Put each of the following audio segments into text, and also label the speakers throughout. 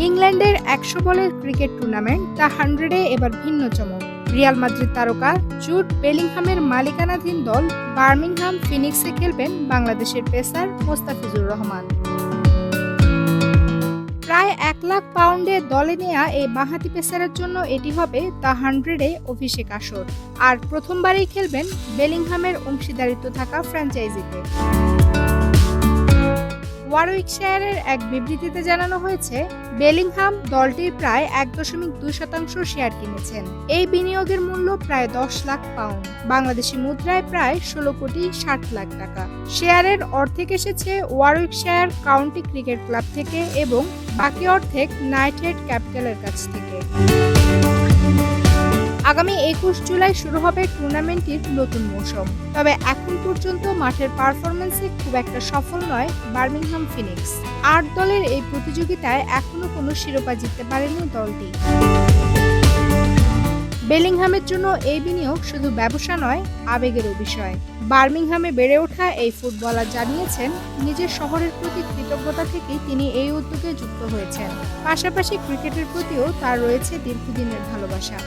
Speaker 1: ইংল্যান্ডের ১০০ বলের cricket tournament the 100-এ এবার ভিন্ন চমক। রিয়াল মাদ্রিদ তারকা জুড বেলিংহামের মালিকানাধীন দল বার্মিংহাম ফিনিক্সে খেলবেন বাংলাদেশের পেসার মোস্তাফিজুর রহমান। প্রায় ১ লাখ পাউন্ডে দলে নেয়া এই বাঁহাতি পেসারের জন্য এটি হবে দ্য 100-এ অভিষেক আসর। আর প্রথমবারই খেলবেন বেলিংহামের অংশীদারিত্ব থাকা ফ্র্যাঞ্চাইজিতে। ওয়ারউইকশায়ারের এক বিবৃতিতে জানানো হয়েছে, বেলিংহাম দলটির প্রায় ১.২% শেয়ার কিনেছেন। এই বিনিয়োগের মূল্য প্রায় ১০ লাখ পাউন্ড, বাংলাদেশি মুদ্রায় প্রায় ১৬,৬০,০০,০০০ টাকা। শেয়ারের অর্ধেক এসেছে ওয়ারউইকশায়ার কাউন্টি ক্রিকেট ক্লাব থেকে এবং বাকি অর্ধেক নাইটহেড ক্যাপিটালের কাছ থেকে। আগামী ২১ জুলাই শুরু হবে টুর্নামেন্টটির নতুন মৌসুম। তবে এখন পর্যন্ত মাঠের পারফরম্যান্সে খুব একটা সফল নয় বার্মিংহাম ফিনিক্স। ৮ দলের এই প্রতিযোগিতায় এখনো কোনো শিরোপা জিততে পারেনি দলটি। বেলিংহামের জন্য এই বিনিয়োগ শুধু ব্যবসা নয়, আবেগেরও বিষয়। বার্মিংহামে বেড়ে ওঠা এই ফুটবলার জানিয়েছেন, নিজের শহরের প্রতি কৃতজ্ঞতা থেকেই তিনি এই উদ্যোগে যুক্ত হয়েছেন। পাশাপাশি ক্রিকেটের প্রতিও তার রয়েছে দীর্ঘদিনের ভালোবাসা।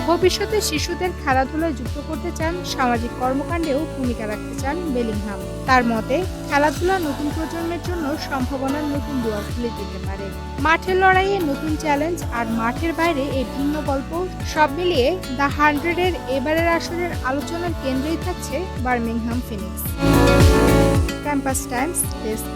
Speaker 1: ভবিষ্যতে শিশুদের খেলাধুলায় যুক্ত করতে চান, সামাজিক কর্মকাণ্ডেও ভূমিকা রাখতে চান বেলিংহাম। তার মতে, খেলাধুলা নতুন প্রজন্মের জন্য সম্ভাবনার নতুন দুয়ার খুলে দিতে পারে। মাঠের লড়াইয়ে নতুন চ্যালেঞ্জ আর মাঠের বাইরে এই ভিন্ন গল্প, সব মিলিয়ে দ্য 100-এর এবারের আসরের আলোচনার কেন্দ্রেই থাকছে Birmingham Phoenix. Campus Times desk.